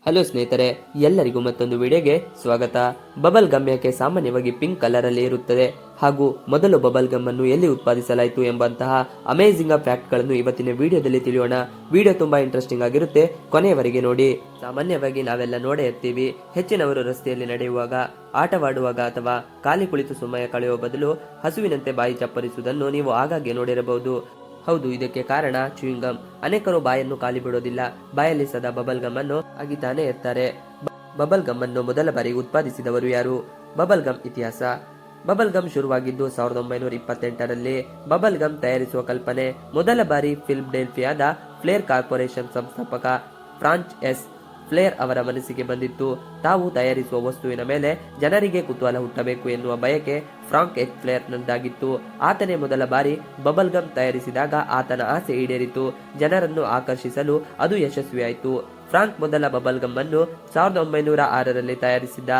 Hello ಸ್ನೇಹಿತರೆ, ಎಲ್ಲರಿಗೂ ಮತ್ತೊಂದು ವಿಡಿಯೋಗೆ ಸ್ವಾಗತ. ಬಬಲ್ ಗಮ್ ಯಾಕೆ ಸಾಮಾನ್ಯವಾಗಿ ಪಿಂಕ್ ಕಲರ್ ಅಲ್ಲಿ ಇರುತ್ತದೆ ಹಾಗೂ ಮೊದಲು ಬಬಲ್ ಗಮ್ ಅನ್ನು ಎಲ್ಲಿ ಉತ್ಪಾದಿಸಲಾಯಿತು ಎಂಬಂತಹ ಅಮೇಜಿಂಗ್ ಫ್ಯಾಕ್ಟ್ ಗಳನ್ನು ಇವತ್ತಿನ ವಿಡಿಯೋದಲ್ಲಿ ತಿಳಿಯೋಣ. ವಿಡಿಯೋ ತುಂಬಾ ಇಂಟ್ರೆಸ್ಟಿಂಗ್ ಆಗಿರುತ್ತೆ, ಕೊನೆಯವರೆಗೆ ನೋಡಿ. ಸಾಮಾನ್ಯವಾಗಿ ನಾವೆಲ್ಲ ನೋಡೇ ಇರ್ತೀವಿ, ಹೆಚ್ಚಿನವರು ರಸ್ತೆಯಲ್ಲಿ ನಡೆಯುವಾಗ, ಆಟವಾಡುವಾಗ ಅಥವಾ ಖಾಲಿ ಕುಳಿತು ಸಮಯ ಕಳೆಯುವ ಬದಲು ಹಸುವಿನಂತೆ ಬಾಯಿ ಚಪ್ಪರಿಸುವುದನ್ನು ನೀವು ಆಗಾಗ್ಗೆ ನೋಡಿರಬಹುದು. ಹೌದು, ಇದಕ್ಕೆ ಕಾರಣ ಚೂಯಿಂಗ್ ಗಮ್. ಅನೇಕರು ಬಾಯನ್ನು ಖಾಲಿ ಬಿಡೋದಿಲ್ಲ, ಬಾಯಲ್ಲಿ ಸದಾ ಬಬಲ್ ಗಮ್ ಅನ್ನು ಅಗಿತಾನೆ ಇರ್ತಾರೆ. ಬಬಲ್ ಗಮ್ ಅನ್ನು ಮೊದಲ ಬಾರಿ ಉತ್ಪಾದಿಸಿದವರು ಯಾರು? ಬಬಲ್ ಗಮ್ ಇತಿಹಾಸ. ಬಬಲ್ ಗಮ್ ಶುರುವಾಗಿದ್ದು 1928ರಲ್ಲಿ. ಬಬಲ್ ಗಮ್ ತಯಾರಿಸುವ ಕಲ್ಪನೆ ಮೊದಲ ಬಾರಿ ಫಿಲ್ಡೆಲ್ಫಿಯಾದ ಫ್ಲೇರ್ ಕಾರ್ಪೊರೇಷನ್ ಸಂಸ್ಥಾಪಕ ಫ್ರಾಂಚ್ ಎಸ್ ಫ್ಲೇರ್ ಅವರ ಮನಸ್ಸಿಗೆ ಬಂದಿತ್ತು. ತಾವು ತಯಾರಿಸುವ ವಸ್ತುವಿನ ಮೇಲೆ ಜನರಿಗೆ ಕುತೂಹಲ ಹುಟ್ಟಬೇಕು ಎನ್ನುವ ಬಯಕೆ ಫ್ರಾಂಕ್ ಎಚ್ ಫ್ಲೇರ್ ನದ್ದಾಗಿತ್ತು. ಆತನೇ ಮೊದಲ ಬಾರಿ ಬಬಲ್ ಗಮ್ ತಯಾರಿಸಿದಾಗ ಆತನ ಆಸೆ ಈಡೇರಿತು. ಜನರನ್ನು ಆಕರ್ಷಿಸಲು ಅದು ಯಶಸ್ವಿಯಾಯಿತು. ಫ್ರಾಂಕ್ ಮೊದಲ ಬಬಲ್ ಗಮ್ ಅನ್ನು 1906ರಲ್ಲಿ ತಯಾರಿಸಿದ್ದ,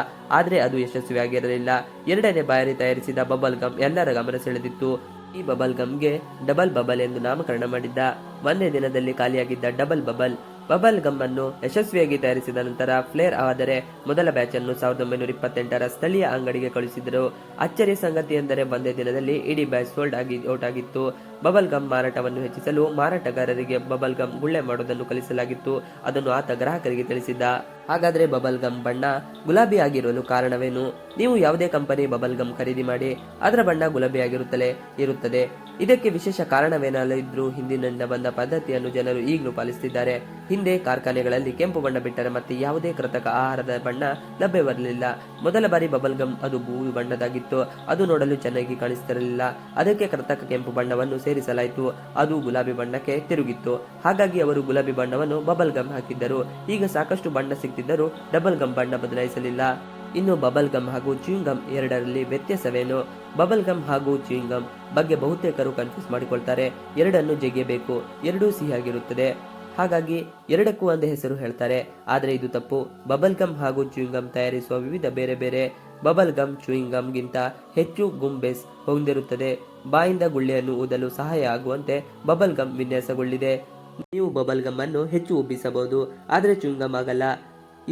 ಆದರೆ ಅದು ಯಶಸ್ವಿಯಾಗಿರಲಿಲ್ಲ. ಎರಡನೇ ಬಾರಿ ತಯಾರಿಸಿದ ಬಬಲ್ ಗಮ್ ಎಲ್ಲರ ಗಮನ ಸೆಳೆದಿತ್ತು. ಈ ಬಬಲ್ ಗಮ್ಗೆ ಡಬಲ್ ಬಬಲ್ ಎಂದು ನಾಮಕರಣ ಮಾಡಿದ್ದ. ಒಂದೇ ದಿನದಲ್ಲಿ ಖಾಲಿಯಾಗಿದ್ದ ಡಬಲ್ ಬಬಲ್ ಗಮ್ ಅನ್ನು ಯಶಸ್ವಿಯಾಗಿ ತಯಾರಿಸಿದ ನಂತರ ಫ್ಲೇರ್ ಆದರೆ ಮೊದಲ ಬ್ಯಾಚ್ ಅನ್ನು 1928ರ ಸ್ಥಳೀಯ ಅಂಗಡಿಗೆ ಕಳುಹಿಸಿದರು. ಅಚ್ಚರಿಯ ಸಂಗತಿ ಎಂದರೆ ಒಂದೇ ದಿನದಲ್ಲಿ ಇಡೀ ಬ್ಯಾಚ್ ಸೋಲ್ಡ್ ಔಟ್ ಆಗಿತ್ತು. ಬಬಲ್ ಗಮ್ ಮಾರಾಟವನ್ನು ಹೆಚ್ಚಿಸಲು ಮಾರಾಟಗಾರರಿಗೆ ಬಬಲ್ ಗಮ್ ಗುಳ್ಳೆ ಮಾಡುವುದನ್ನು ಕಲಿಸಲಾಗಿತ್ತು. ಅದನ್ನು ಆತ ಗ್ರಾಹಕರಿಗೆ ತಿಳಿಸಿದ್ದ. ಹಾಗಾದ್ರೆ ಬಬಲ್ ಗಮ್ ಬಣ್ಣ ಗುಲಾಬಿ ಆಗಿರಲು ಕಾರಣವೇನು? ನೀವು ಯಾವುದೇ ಕಂಪನಿ ಬಬಲ್ ಗಮ್ ಖರೀದಿ ಮಾಡಿ, ಅದರ ಬಣ್ಣ ಗುಲಾಬಿಯಾಗಿರುತ್ತಲೇ ಇರುತ್ತದೆ. ಇದಕ್ಕೆ ವಿಶೇಷ ಕಾರಣವೇನಾದರೂ ಹಿಂದಿನಿಂದ ಬಂದ ಪದ್ಧತಿಯನ್ನು ಜನರು ಈಗಲೂ ಪಾಲಿಸುತ್ತಿದ್ದಾರೆ. ಹಿಂದೆ ಕಾರ್ಖಾನೆಗಳಲ್ಲಿ ಕೆಂಪು ಬಣ್ಣ ಬಿಟ್ಟರೆ ಮತ್ತೆ ಯಾವುದೇ ಕೃತಕ ಆಹಾರದ ಬಣ್ಣ ಲಭ್ಯವಿರಲಿಲ್ಲ. ಮೊದಲ ಬಾರಿ ಬಬಲ್ ಗಮ್ ಅದು ಬೂದು ಬಣ್ಣದಾಗಿತ್ತು. ಅದು ನೋಡಲು ಚೆನ್ನಾಗಿ ಕಾಣಿಸ್ತಿರಲಿಲ್ಲ. ಅದಕ್ಕೆ ಕೃತಕ ಕೆಂಪು ಬಣ್ಣವನ್ನು ಸೇರಿಸಲಾಯಿತು. ಅದು ಗುಲಾಬಿ ಬಣ್ಣಕ್ಕೆ ತಿರುಗಿತ್ತು. ಹಾಗಾಗಿ ಅವರು ಗುಲಾಬಿ ಬಣ್ಣವನ್ನು ಬಬಲ್ ಗಮ್ ಹಾಕಿದ್ದರು. ಈಗ ಸಾಕಷ್ಟು ಬಣ್ಣ ಸಿಗ್ತಿದ್ದರೂ ಡಬಲ್ ಗಮ್ ಬಣ್ಣ ಬದಲಾಯಿಸಲಿಲ್ಲ. ಇನ್ನು ಬಬಲ್ ಗಮ್ ಹಾಗೂ ಚೂಯಿಂಗ್ ಗಮ್ ಎರಡರಲ್ಲಿ ವ್ಯತ್ಯಾಸವೇನು? ಬಬಲ್ ಗಮ್ ಹಾಗೂ ಚೂಯಿಂಗ್ ಗಮ್ ಬಗ್ಗೆ ಬಹುತೇಕರು ಕನ್ಫ್ಯೂಸ್ ಮಾಡಿಕೊಳ್ತಾರೆ. ಎರಡನ್ನು ಜಗಿಯಬೇಕು, ಎರಡೂ ಸಿಹಿಯಾಗಿರುತ್ತದೆ, ಹಾಗಾಗಿ ಎರಡಕ್ಕೂ ಒಂದೇ ಹೆಸರು ಹೇಳ್ತಾರೆ. ಆದರೆ ಇದು ತಪ್ಪು. ಬಬಲ್ ಗಮ್ ಹಾಗೂ ಚೂಯಿಂಗ್ ಗಮ್ ತಯಾರಿಸುವ ವಿವಿಧ ಬೇರೆ ಬೇರೆ. ಬಬಲ್ ಗಮ್ ಚೂಯಿಂಗ್ ಗಮ್ ಗಿಂತ ಹೆಚ್ಚು ಗುಮ್ ಬೇಸ್ ಹೊಂದಿರುತ್ತದೆ. ಬಾಯಿಂದ ಗುಳ್ಳೆಯನ್ನು ಊದಲು ಸಹಾಯ ಆಗುವಂತೆ ಬಬಲ್ ಗಮ್ ವಿನ್ಯಾಸಗೊಳ್ಳಿದೆ. ನೀವು ಬಬಲ್ ಗಮ್ ಅನ್ನು ಹೆಚ್ಚು ಉಬ್ಬಿಸಬಹುದು, ಆದರೆ ಚೂಯಿಂಗ್ ಗಮ್ ಆಗಲ್ಲ.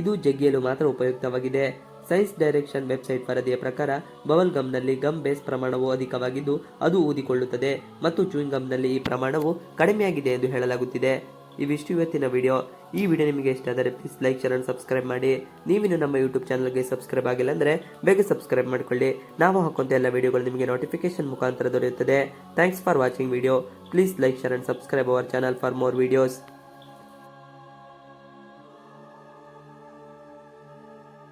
ಇದು ಜಗ್ಗಿಯಲು ಮಾತ್ರ ಉಪಯುಕ್ತವಾಗಿದೆ. ಸೈನ್ಸ್ ಡೈರೆಕ್ಷನ್ ವೆಬ್ಸೈಟ್ ವರದಿಯ ಪ್ರಕಾರ ಬಬಲ್ ಗಮ್ನಲ್ಲಿ ಗಮ್ ಬೇಸ್ ಪ್ರಮಾಣವು ಅಧಿಕವಾಗಿದ್ದು ಅದು ಊದಿಕೊಳ್ಳುತ್ತದೆ ಮತ್ತು ಚೂಯಿಂಗ್ ಗಮ್ನಲ್ಲಿ ಈ ಪ್ರಮಾಣವು ಕಡಿಮೆಯಾಗಿದೆ ಎಂದು ಹೇಳಲಾಗುತ್ತಿದೆ. ಇವಿಷ್ಟು ಇವತ್ತಿನ ವಿಡಿಯೋ. ಈ ವಿಡಿಯೋ ನಿಮಗೆ ಇಷ್ಟ ಆದರೆ please like, share and subscribe ಮಾಡಿ. ನೀವಿನ್ನು ನಮ್ಮ ಯೂಟ್ಯೂಬ್ ಚಾನಲ್ಗೆ ಸಬ್ಸ್ಕ್ರೈಬ್ ಆಗಿಲ್ಲ ಅಂದರೆ ಬೇಗ ಸಬ್ಸ್ಕ್ರೈಬ್ ಮಾಡಿಕೊಳ್ಳಿ. ನಾವು ಹಾಕುವಂಥ ಎಲ್ಲ ವಿಡಿಯೋಗಳು ನಿಮಗೆ ನೋಟಿಫಿಕೇಶನ್ ಮುಖಾಂತರ ದೊರೆಯುತ್ತದೆ. Thanks for watching video. Please like, share and subscribe our channel for more videos.